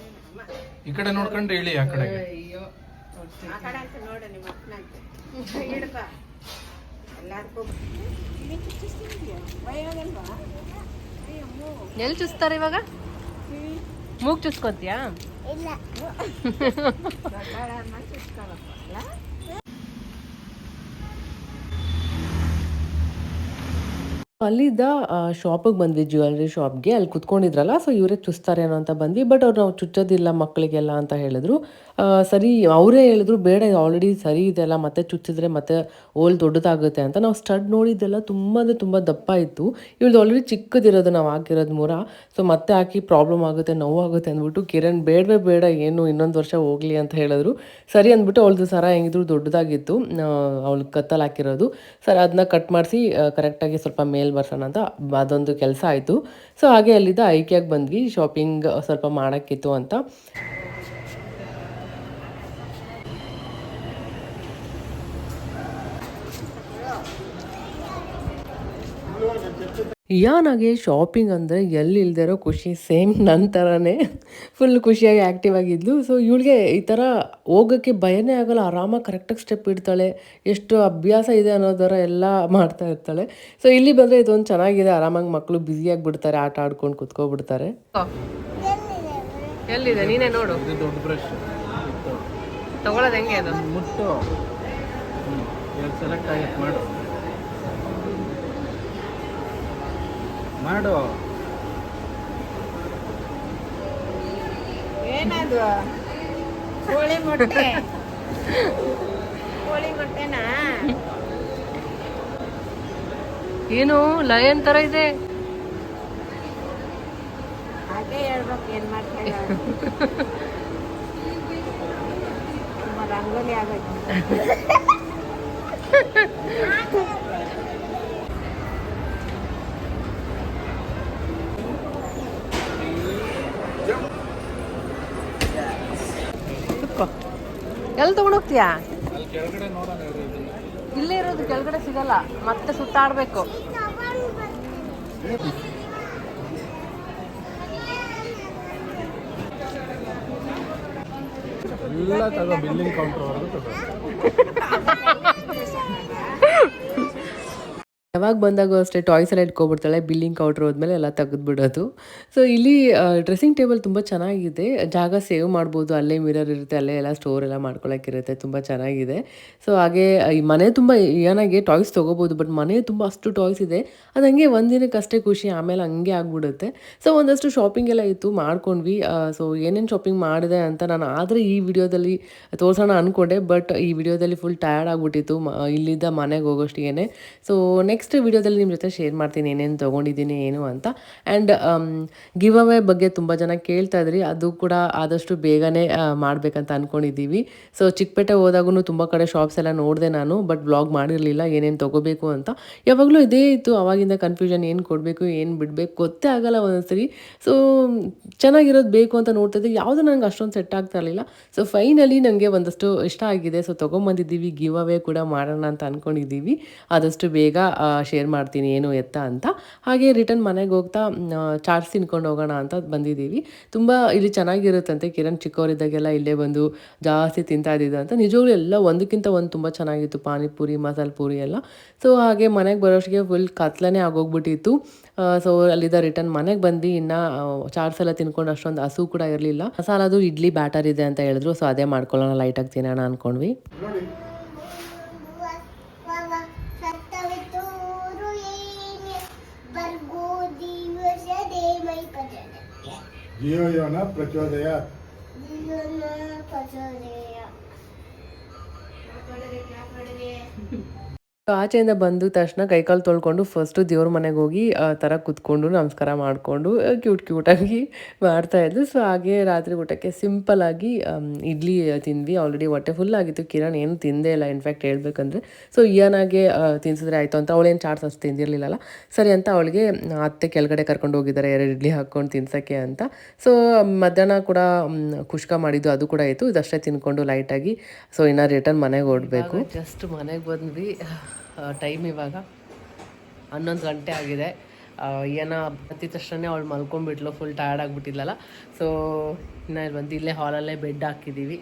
ಈ ಕಡೆ ನೋಡ್ಕೊಂಡು ಹೇಳಿ ಆ ಕಡೆ. ಎಲ್ಲಿ ಚುಸ್ತಾರೆ ಇವಾಗ? ಮೂಗ್ ಚುಸ್ಕೊತೀಯಾ? ಇಲ್ಲ. ಅಲ್ಲಿದ್ದ ಶಾಪಿಗೆ ಬಂದ್ವಿ, ಜ್ಯುವೆಲ್ರಿ ಶಾಪ್ಗೆ. ಅಲ್ಲಿ ಕುತ್ಕೊಂಡಿದ್ರಲ್ಲ, ಸೊ ಇವರೇ ಚುಚ್ತಾರೆ ಏನೋ ಅಂತ ಬಂದ್ವಿ. ಬಟ್ ಅವ್ರು ನಾವು ಚುಚ್ಚೋದಿಲ್ಲ ಮಕ್ಕಳಿಗೆಲ್ಲ ಅಂತ ಹೇಳಿದ್ರು. ಸರಿ, ಅವರೇ ಹೇಳಿದ್ರು ಬೇಡ, ಆಲ್ರೆಡಿ ಸರಿ ಇದೆಲ್ಲ, ಮತ್ತೆ ಚುಚ್ಚಿದ್ರೆ ಮತ್ತೆ ಓಲ್ ದೊಡ್ಡದಾಗುತ್ತೆ ಅಂತ. ನಾವು ಸ್ಟಡ್ ನೋಡಿದ್ದೆಲ್ಲ ತುಂಬ ಅಂದರೆ ತುಂಬ ದಪ್ಪ ಇತ್ತು. ಇವ್ರದ್ದು ಆಲ್ರೆಡಿ ಚಿಕ್ಕದಿರೋದು ನಾವು ಹಾಕಿರೋದು ಮೂರ. ಸೊ ಮತ್ತೆ ಹಾಕಿ ಪ್ರಾಬ್ಲಮ್ ಆಗುತ್ತೆ, ನೋವಾಗುತ್ತೆ ಅಂದ್ಬಿಟ್ಟು ಕಿರಣ್ ಬೇಡವೇ ಬೇಡ, ಏನು ಇನ್ನೊಂದು ವರ್ಷ ಹೋಗಲಿ ಅಂತ ಹೇಳಿದ್ರು. ಸರಿ ಅಂದ್ಬಿಟ್ಟು ಅವಳದು ಸರ ಹೆಂಗಿದ್ರು ದೊಡ್ಡದಾಗಿತ್ತು, ಅವಳು ಕತ್ತಲ್ಲಿ ಹಾಕಿರೋದು. ಸರ್ ಅದನ್ನ ಕಟ್ ಮಾಡಿಸಿ ಕರೆಕ್ಟಾಗಿ ಸ್ವಲ್ಪ ಮೇಲ್ ಬರ್ಸೋಣ ಅಂತ ಅದೊಂದು ಕೆಲಸ ಆಯಿತು. ಸೊ ಹಾಗೆ ಅಲ್ಲಿದ್ದ ಐಕ್ಯಾಗೆ ಬಂದ್ವಿ, ಶಾಪಿಂಗ್ ಸ್ವಲ್ಪ ಮಾಡೋಕ್ಕಿತ್ತು ಅಂತ. ಯಾನಾಗೆ ಶಾಪಿಂಗ್ ಅಂದರೆ ಎಲ್ಲಿ ಇಲ್ಲದೆ ಇರೋ ಖುಷಿ, ಸೇಮ್ ನನ್ನ ಥರನೇ ಫುಲ್ ಖುಷಿಯಾಗಿ ಆ್ಯಕ್ಟಿವ್ ಆಗಿದ್ಲು. ಸೊ ಇವಳಿಗೆ ಈ ಥರ ಹೋಗೋಕ್ಕೆ ಭಯನೇ ಆಗೋಲ್ಲ, ಆರಾಮಾಗಿ ಕರೆಕ್ಟಾಗಿ ಸ್ಟೆಪ್ ಇಡ್ತಾಳೆ, ಎಷ್ಟು ಅಭ್ಯಾಸ ಇದೆ ಅನ್ನೋ ಥರ ಎಲ್ಲ ಮಾಡ್ತಾ ಇರ್ತಾಳೆ. ಸೊ ಇಲ್ಲಿ ಬಂದರೆ ಇದೊಂದು ಚೆನ್ನಾಗಿದೆ, ಆರಾಮಾಗಿ ಮಕ್ಕಳು ಬ್ಯುಸಿಯಾಗಿ ಬಿಡ್ತಾರೆ, ಆಟ ಆಡ್ಕೊಂಡು ಕುತ್ಕೊಬಿಡ್ತಾರೆ. ಎಲ್ಲಿದೆ ನೀನೇ ನೋಡು, ದೊಡ್ಡ ಬ್ರಷ್ ತಗೊಳ್ಳೋದು ಹೆಂಗೆ ಅದು ಮುಟ್ಟು ಸೆಲೆಕ್ಟ್ ಆಗೈತೆ, ಮಾಡು ಮಾಡು. ಏನದು ಕೋಳಿ ಮೊಟ್ಟೆ? ಕೋಳಿ ಮೊಟ್ಟೆನಾ? ಏನು ಲಯನ್ ಥರ ಇದೆ. ಹಾಗೆ ಹೇಳ್ಬೇಕು, ಏನ್ ಮಾಡ್ತಾರೆ. ತುಂಬ ರಂಗೋಲಿ ಆಗೋಯ್ತು. ಎಲ್ಲಿ ತಗೊಂಡೋಗ್ತೀಯಾ? ಅಲ್ಲಿ ಕೆಳಗಡೆ ನೋಡೋಣ. ಇಲ್ಲೇ ಇರೋದು, ಕೆಳಗಡೆ ಸಿಗಲ್ಲ, ಮತ್ತೆ ಸುತ್ತಾಡಬೇಕು. ಎಲ್ಲ ತಗೋ, ಬಿಲ್ಲಿಂಗ್ ಕೌಂಟರ್ವರೆಗೂ ತಗೋ. ಯಾವಾಗ ಬಂದಾಗೂ ಅಷ್ಟೇ ಟಾಯ್ಸ್ ಎಲ್ಲ ಇಟ್ಕೊಬಿಡ್ತಾಳೆ, ಬಿಲ್ಲಿಂಗ್ ಕೌಂಟ್ರ್ ಹೋದ್ಮೇಲೆ ಎಲ್ಲ ತೆಗೆದುಬಿಡೋದು. ಸೊ ಇಲ್ಲಿ ಡ್ರೆಸ್ಸಿಂಗ್ ಟೇಬಲ್ ತುಂಬ ಚೆನ್ನಾಗಿದೆ, ಜಾಗ ಸೇವ್ ಮಾಡ್ಬೋದು, ಅಲ್ಲೇ ಮಿರರ್ ಇರುತ್ತೆ, ಅಲ್ಲೇ ಎಲ್ಲ ಸ್ಟೋರ್ ಎಲ್ಲ ಮಾಡ್ಕೊಳಕ್ಕಿರುತ್ತೆ, ತುಂಬ ಚೆನ್ನಾಗಿದೆ. ಸೊ ಹಾಗೆ ಈ ಮನೆ ತುಂಬ ಏನಾಗೆ ಟಾಯ್ಸ್ ತೊಗೋಬೋದು, ಬಟ್ ಮನೆ ತುಂಬ ಅಷ್ಟು ಟಾಯ್ಸ್ ಇದೆ, ಅದು ಹಂಗೆ ಒಂದಿನಕ್ಕೆ ಅಷ್ಟೇ ಖುಷಿ, ಆಮೇಲೆ ಹಂಗೆ ಆಗ್ಬಿಡುತ್ತೆ. ಸೊ ಒಂದಷ್ಟು ಶಾಪಿಂಗ್ ಎಲ್ಲ ಇತ್ತು, ಮಾಡ್ಕೊಂಡ್ವಿ. ಸೊ ಏನೇನು ಶಾಪಿಂಗ್ ಮಾಡಿದೆ ಅಂತ ನಾನು ಆದರೆ ಈ ವಿಡಿಯೋದಲ್ಲಿ ತೋರಿಸೋಣ ಅಂದ್ಕೊಂಡೆ, ಬಟ್ ಈ ವಿಡಿಯೋದಲ್ಲಿ ಫುಲ್ ಟಯರ್ಡ್ ಆಗಿಬಿಟ್ಟಿತ್ತು ಇಲ್ಲಿದ್ದ ಮನೆಗೆ ಹೋಗೋಷ್ಟಿಗೆ. ಸೊ ನೆಕ್ಸ್ಟ್ ವಿಡಿಯೋದಲ್ಲಿ ನಿಮ್ಮ ಜೊತೆ ಶೇರ್ ಮಾಡ್ತೀನಿ ಏನೇನು ತೊಗೊಂಡಿದ್ದೀನಿ ಏನು ಅಂತ. ಆ್ಯಂಡ್ ಗಿವ್ ಅವೇ ಬಗ್ಗೆ ತುಂಬ ಜನ ಕೇಳ್ತಾ ಇದ್ರಿ, ಅದು ಕೂಡ ಆದಷ್ಟು ಬೇಗನೆ ಮಾಡಬೇಕಂತ ಅಂದ್ಕೊಂಡಿದ್ದೀವಿ. ಸೊ ಚಿಕ್ಕಪೇಟೆ ಹೋದಾಗೂ ತುಂಬ ಕಡೆ ಶಾಪ್ಸ್ ಎಲ್ಲ ನೋಡಿದೆ ನಾನು, ಬಟ್ ಬ್ಲಾಗ್ ಮಾಡಿರಲಿಲ್ಲ ಏನೇನು ತೊಗೋಬೇಕು ಅಂತ. ಯಾವಾಗಲೂ ಇದೇ ಇತ್ತು, ಆವಾಗಿಂದ ಕನ್ಫ್ಯೂಷನ್, ಏನು ಕೊಡಬೇಕು ಏನು ಬಿಡಬೇಕು ಗೊತ್ತೇ ಆಗಲ್ಲ ಒಂದೊಂದ್ಸರಿ. ಸೊ ಚೆನ್ನಾಗಿರೋದು ಬೇಕು ಅಂತ ನೋಡ್ತಿದ್ದೆ, ಯಾವುದು ನನಗೆ ಅಷ್ಟೊಂದು ಸೆಟ್ ಆಗ್ತಾ ಇರಲಿಲ್ಲ. ಸೊ ಫೈನಲಿ ನನಗೆ ಒಂದಷ್ಟು ಇಷ್ಟ ಆಗಿದೆ, ಸೊ ತೊಗೊಂಬಂದಿದ್ದೀವಿ, ಗಿವ್ ಅವೇ ಕೂಡ ಮಾಡೋಣ ಅಂತ ಅಂದ್ಕೊಂಡಿದ್ದೀವಿ. ಆದಷ್ಟು ಬೇಗ ಶೇರ್ ಮಾಡ್ತೀನಿ ಏನು ಎತ್ತ ಅಂತ. ಹಾಗೆ ರಿಟರ್ನ್ ಮನೆಗೆ ಹೋಗ್ತಾ ಚಾಟ್ಸ್ ತಿನ್ಕೊಂಡು ಹೋಗೋಣ ಅಂತ ಬಂದಿದ್ದೀವಿ. ತುಂಬ ಇಲ್ಲಿ ಚೆನ್ನಾಗಿರುತ್ತಂತೆ, ಕಿರಣ್ ಚಿಕ್ಕವರಿದ್ದಾಗೆಲ್ಲ ಇಲ್ಲೇ ಬಂದು ಜಾಸ್ತಿ ತಿಂತಾ ಇದ್ದಿದ್ದು ಅಂತ. ನಿಜವಾಗ್ಲೂ ಎಲ್ಲ ಒಂದಕ್ಕಿಂತ ಒಂದು ತುಂಬ ಚೆನ್ನಾಗಿತ್ತು, ಪಾನಿಪುರಿ, ಮಸಾಲೆ ಪೂರಿ ಎಲ್ಲ. ಸೊ ಹಾಗೆ ಮನೆಗೆ ಬರೋಷ್ಟಿಗೆ ಫುಲ್ ಕತ್ಲನೇ ಆಗೋಗ್ಬಿಟ್ಟಿತ್ತು. ಸೊ ಅಲ್ಲಿದ್ದ ರಿಟರ್ನ್ ಮನೆಗೆ ಬಂದು ಇನ್ನು ಚಾಟ್ಸ್ ಎಲ್ಲ ತಿನ್ಕೊಂಡು ಅಷ್ಟೊಂದು ಹಸು ಕೂಡ ಇರಲಿಲ್ಲ. ಮಸಾಲದು ಇಡ್ಲಿ ಬ್ಯಾಟರ್ ಇದೆ ಅಂತ ಹೇಳಿದ್ರು, ಸೊ ಅದೇ ಮಾಡ್ಕೊಳ್ಳೋಣ, ಲೈಟಾಗಿ ತಿನ್ನೋಣ ಅಂದ್ಕೊಂಡ್ವಿ. ಧಿಯೋಯೋನ ಪ್ರಚೋದಯ. ಆಚೆಯಿಂದ ಬಂದ ತಕ್ಷಣ ಕೈಕಾಲು ತೊಳ್ಕೊಂಡು ಫಸ್ಟು ದೇವ್ರ ಮನೆಗೆ ಹೋಗಿ ಥರ ಕುತ್ಕೊಂಡು ನಮಸ್ಕಾರ ಮಾಡಿಕೊಂಡು ಕ್ಯೂಟಾಗಿ ಮಾಡ್ತಾಯಿದ್ದು. ಸೊ ಹಾಗೆ ರಾತ್ರಿ ಊಟಕ್ಕೆ ಸಿಂಪಲ್ಲಾಗಿ ಇಡ್ಲಿ ತಿಂದ್ವಿ. ಆಲ್ರೆಡಿ ಹೊಟ್ಟೆ ಫುಲ್ ಆಗಿತ್ತು, ಕಿರಣ್ ಏನು ತಿಂದೇ ಇಲ್ಲ ಇನ್ಫ್ಯಾಕ್ಟ್ ಹೇಳ್ಬೇಕಂದ್ರೆ. ಸೊ ಇಯಾನಾಗೆ ತಿನ್ಸಿದ್ರೆ ಆಯಿತು ಅಂತ, ಅವಳೇನು ಚಾಟ್ಸ್ ಅಷ್ಟು ತಿಂದಿರಲಿಲ್ಲಲ್ಲ, ಸರಿ ಅಂತ ಅವಳಿಗೆ ಅತ್ತೆ ಕೆಳಗಡೆ ಕರ್ಕೊಂಡು ಹೋಗಿದ್ದಾರೆ 2 ಇಡ್ಲಿ ಹಾಕ್ಕೊಂಡು ತಿನ್ಸೋಕ್ಕೆ ಅಂತ. ಸೊ ಮಧ್ಯಾಹ್ನ ಕೂಡ ಕುಷ್ಕ ಮಾಡಿದ್ದು ಅದು ಕೂಡ ಆಯಿತು, ಇದಷ್ಟೇ ತಿನ್ಕೊಂಡು ಲೈಟಾಗಿ. ಸೊ ಇನ್ನು ರಿಟರ್ನ್ ಮನೆಗೆ ಹೊರಡಬೇಕು. ಜಸ್ಟ್ ಮನೆಗೆ ಬಂದ್ವಿ, ಟೈಮ್ ಇವಾಗ 11 ಗಂಟೆ ಆಗಿದೆ. ಏನೋ ಹತ್ತಿದ ತಕ್ಷಣ ಅವಳು ಮಲ್ಕೊಂಡ್ಬಿಟ್ಲು, ಫುಲ್ ಟಯರ್ಡ್ ಆಗಿಬಿಟ್ಟಿದ್ಲಲ್ಲ. ಸೊ ಇನ್ನು ಇಲ್ಲಿ ಬಂದು ಇಲ್ಲೇ ಹಾಲಲ್ಲೇ ಬೆಡ್ ಹಾಕಿದ್ದೀವಿ.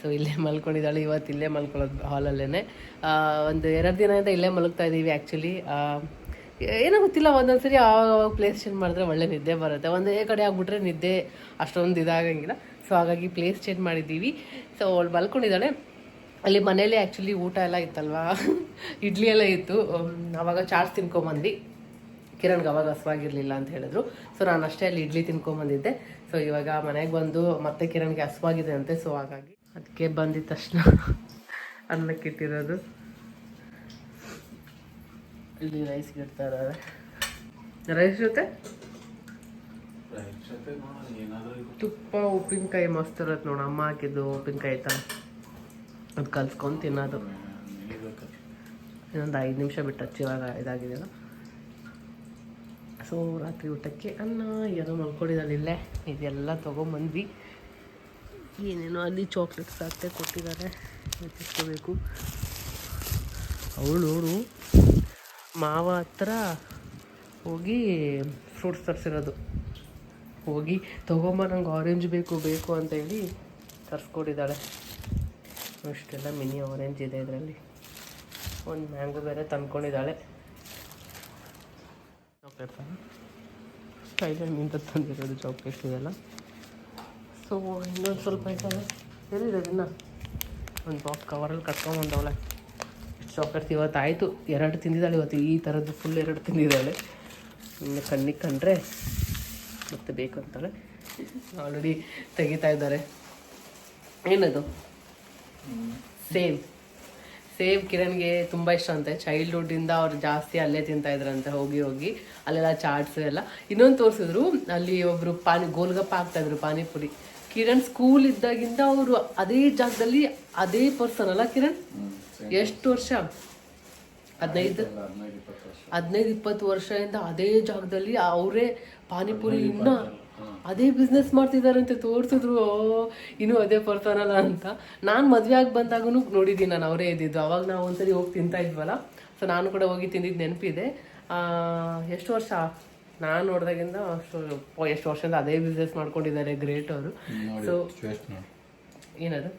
ಸೊ ಇಲ್ಲೇ ಮಲ್ಕೊಂಡಿದ್ದಾಳೆ, ಇವತ್ತು ಇಲ್ಲೇ ಮಲ್ಕೊಳ್ಳೋದು ಹಾಲಲ್ಲೇ. ಒಂದು 2 ದಿನದಿಂದ ಇಲ್ಲೇ ಮಲಗ್ತಾ ಇದ್ದೀವಿ. ಆ್ಯಕ್ಚುಲಿ ಏನೋ ಗೊತ್ತಿಲ್ಲ, ಒಂದೊಂದು ಸರಿ ಆವಾಗ ಪ್ಲೇಸ್ ಚೇಂಜ್ ಮಾಡಿದ್ರೆ ಒಳ್ಳೆ ನಿದ್ದೆ ಬರುತ್ತೆ, ಒಂದೇ ಕಡೆ ಆಗಿಬಿಟ್ರೆ ನಿದ್ದೆ ಅಷ್ಟೊಂದು ಇದಾಗಂಗಿಲ್ಲ. ಸೊ ಹಾಗಾಗಿ ಪ್ಲೇಸ್ ಚೇಂಜ್ ಮಾಡಿದ್ದೀವಿ. ಸೊ ಅವಳು ಮಲ್ಕೊಂಡಿದ್ದಾಳೆ. ಅಲ್ಲಿ ಮನೇಲಿ ಆ್ಯಕ್ಚುಲಿ ಊಟ ಎಲ್ಲ ಇತ್ತಲ್ವಾ, ಇಡ್ಲಿ ಎಲ್ಲ ಇತ್ತು. ಆವಾಗ ಚಾಟ್ಸ್ ತಿನ್ಕೊಂಬಂದು ಕಿರಣ್ಗೆ ಅವಾಗ ಹಸ್ವಾಗಿರಲಿಲ್ಲ ಅಂತ ಹೇಳಿದ್ರು. ಸೊ ನಾನು ಅಷ್ಟೇ ಅಲ್ಲಿ ಇಡ್ಲಿ ತಿನ್ಕೊಂಬಂದಿದ್ದೆ. ಸೊ ಇವಾಗ ಮನೆಗೆ ಬಂದು ಮತ್ತೆ ಕಿರಣ್ಗೆ ಹಸ್ವಾಗಿದೆ ಅಂತೆ. ಸೊ ಹಾಗಾಗಿ ಅದಕ್ಕೆ ಬಂದಿದ್ದ ತಕ್ಷಣ ಅನ್ನಕ್ಕೆ ಇಟ್ಟಿರೋದು. ಇಲ್ಲಿ ರೈಸ್ ಇಡ್ತಾ ಇದ್ದಾರೆ. ರೈಸ್ ಜೊತೆ ತುಪ್ಪ ಉಪ್ಪಿನಕಾಯಿ ಮಸ್ತ್ ಇರತ್ತೆ ನೋಡು. ಅಮ್ಮ ಹಾಕಿದ್ದು ಉಪ್ಪಿನಕಾಯಿ ತ ಅದು ಕಲ್ಸ್ಕೊಂಡು ತಿನ್ನೋದು. ಇನ್ನೊಂದು 5 ನಿಮಿಷ ಬಿಟ್ಟು ಹಚ್ಚಿ ಇವಾಗ ಇದಾಗಿದೆಯಲ್ಲ. ಸೊ ರಾತ್ರಿ ಊಟಕ್ಕೆ ಅನ್ನ ಏನೋ ಮಲ್ಕೊಂಡಿದ್ದಾಳೆ ಇಲ್ಲೇ. ಇದೆಲ್ಲ ತೊಗೊಂಬಂದ್ವಿ. ಏನೇನೋ ಅಲ್ಲಿ ಚಾಕ್ಲೇಟ್ಸ್ ಹಾಕ್ತೆ ಕೊಟ್ಟಿದ್ದಾರೆ, ತಿಳ್ಕೋಬೇಕು. ಅವಳು ಮಾವ ಹತ್ರ ಹೋಗಿ ಫ್ರೂಟ್ಸ್ ತರಿಸಿರೋದು. ಹೋಗಿ ತೊಗೊಂಬ ನಂಗೆ ಆರೆಂಜ್ ಬೇಕು ಅಂತ ಹೇಳಿ ತರಿಸ್ಕೊಟ್ಟಿದ್ದಾಳೆ. ಇಷ್ಟೆಲ್ಲ ಮಿನಿ ಆರೆಂಜ್ ಇದೆ ಇದರಲ್ಲಿ. ಒಂದು ಮ್ಯಾಂಗೋ ಬೇರೆ ತಂದ್ಕೊಂಡಿದ್ದಾಳೆ. ಚಾಕ್ಲೇಟ್ಸ ಸ್ಟೈಲಲ್ಲಿ ತಂದಿರೋದು ಚಾಕ್ಲೇಟ್ಸ್ ಇದೆಲ್ಲ. ಸೊ ಇನ್ನೊಂದು ಸ್ವಲ್ಪ ಇದ್ದಾವೆ. ಎಲ್ಲಿದೆ ಇನ್ನು ಒಂದು ಬಾಕ್ಸ್ ಕವರಲ್ಲಿ ಕಟ್ಕೊಂಬಂದವಳೆ. ಚಾಕ್ಲೇಟ್ಸ್ ಇವತ್ತು ಆಯಿತು 2 ತಿಂದಿದ್ದಾಳೆ ಇವತ್ತು. ಈ ಥರದ್ದು ಫುಲ್ 2 ತಿಂದಿದ್ದಾಳೆ. ಇನ್ನು ಕಣ್ಣಿಗೆ ಕಂಡ್ರೆ ಮತ್ತೆ ಬೇಕು ಅಂತಾಳೆ. ಆಲ್ರೆಡಿ ತೆಗಿತಾ ಇದ್ದಾರೆ. ಏನದು ಸೇವ್ ಕಿರಣ್ಗೆ ತುಂಬ ಇಷ್ಟ ಅಂತೆ. ಚೈಲ್ಡ್ಹುಡ್ಡಿಂದ ಅವ್ರು ಜಾಸ್ತಿ ಅಲ್ಲೇ ತಿಂತಾಯಿದ್ರಂತೆ. ಹೋಗಿ ಅಲ್ಲೆಲ್ಲ ಚಾಟ್ಸ್ ಎಲ್ಲ. ಇನ್ನೊಂದು ತೋರಿಸಿದ್ರು, ಅಲ್ಲಿ ಒಬ್ಬರು ಗೋಲ್ಗಪ್ಪ ಹಾಕ್ತಾಯಿದ್ರು ಪಾನಿಪುರಿ. ಕಿರಣ್ ಸ್ಕೂಲ್ ಇದ್ದಾಗಿಂದ ಅವರು ಅದೇ ಜಾಗದಲ್ಲಿ ಅದೇ ಪರ್ಸನ್ ಅಲ್ಲ ಕಿರಣ್? ಎಷ್ಟು ವರ್ಷ? 15-20 ವರ್ಷದಿಂದ ಅದೇ ಜಾಗದಲ್ಲಿ ಅವರೇ ಪಾನಿಪುರಿ ಇನ್ನ ಅದೇ ಬಿಸ್ನೆಸ್ ಮಾಡ್ತಿದ್ದಾರಂತೆ. ತೋರಿಸಿದ್ರು ಇನ್ನೂ ಅದೇ ಪರ್ಸನ್ ಅಲ್ಲ ಅಂತ. ನಾನು ಮದುವೆ ಆಗಿ ಬಂದಾಗೂ ನೋಡಿದ್ದೀನಿ ನಾನು, ಅವರೇ ಇದ್ದಿದ್ದು. ಅವಾಗ ನಾವು ಒಂದ್ಸರಿ ಹೋಗಿ ತಿಂತಾ ಇದ್ವಲ್ಲ. ಸೊ ನಾನು ಕೂಡ ಹೋಗಿ ತಿಂದಿದ್ದು ನೆನಪಿದೆ. ಎಷ್ಟು ವರ್ಷ ನಾನು ನೋಡಿದಾಗಿಂದ ಎಷ್ಟು ವರ್ಷದಿಂದ ಅದೇ ಬಿಸ್ನೆಸ್ ಮಾಡ್ಕೊಂಡಿದ್ದಾರೆ. ಗ್ರೇಟ್ ಅವರು. ಸೊ ಏನದು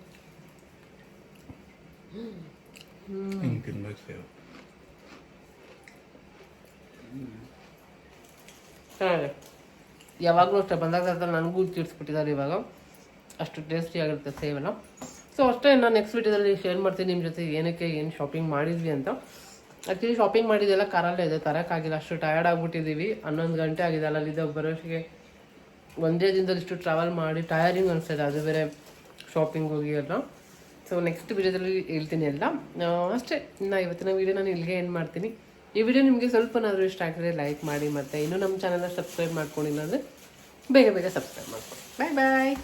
ಚೆನ್ನಾಗಿದೆ. ಯಾವಾಗಲೂ ಅಷ್ಟೇ ಬಂದಾಗ ನನಗೂ ತಿರ್ಸ್ಬಿಟ್ಟಿದ್ದಾರೆ ಇವಾಗ. ಅಷ್ಟು ಟೇಸ್ಟಿ ಆಗಿರುತ್ತೆ ಸೇವೆಲ್ಲ. ಸೊ ಅಷ್ಟೇ, ನಾನು ನೆಕ್ಸ್ಟ್ ವೀಡಿಯೋದಲ್ಲಿ ಶೇರ್ ಮಾಡ್ತೀನಿ ನಿಮ್ಮ ಜೊತೆ ಏನು ಶಾಪಿಂಗ್ ಮಾಡಿದ್ವಿ ಅಂತ. ಆ್ಯಕ್ಚುಲಿ ಶಾಪಿಂಗ್ ಮಾಡಿದ್ದೆಲ್ಲ ಕಾರಲ್ಲೇ ಇದೆ, ತರೋಕ್ಕಾಗಿಲ್ಲ. ಅಷ್ಟು ಟಯರ್ಡ್ ಆಗಿಬಿಟ್ಟಿದ್ದೀವಿ. 11 ಗಂಟೆ ಆಗಿದೆ ಅಲ್ಲಿದ್ದ ಬರೋಷ್ಟಿಗೆ. ಒಂದೇ ದಿನದಲ್ಲಿ ಇಷ್ಟು ಟ್ರಾವೆಲ್ ಮಾಡಿ ಟಯರಿಂಗ್ ಅನಿಸ್ತದೆ, ಅದು ಬೇರೆ ಶಾಪಿಂಗ್ ಹೋಗಿ ಎಲ್ಲ. ಸೊ ನೆಕ್ಸ್ಟ್ ವೀಡಿಯೋದಲ್ಲಿ ಹೇಳ್ತೀನಿ ಎಲ್ಲ. ಅಷ್ಟೇ, ಇನ್ನು ಇವತ್ತಿನ ವೀಡಿಯೋ ನಾನು ಇಲ್ಲಿಗೆ ಏನು ಮಾಡ್ತೀನಿ. ಈ ವಿಡಿಯೋ ನಿಮಗೆ ಸ್ವಲ್ಪನಾದರೂ ಇಷ್ಟ ಆಗಿದ್ರೆ ಲೈಕ್ ಮಾಡಿ, ಮತ್ತು ಇನ್ನೂ ನಮ್ಮ ಚಾನಲ್ನ ಸಬ್ಸ್ಕ್ರೈಬ್ ಮಾಡ್ಕೊಂಡಿಲ್ಲ ಅಂದರೆ ಬೇಗ ಸಬ್ಸ್ಕ್ರೈಬ್ ಮಾಡ್ಕೊಳ್ಳಿ. ಬಾಯ್ ಬಾಯ್.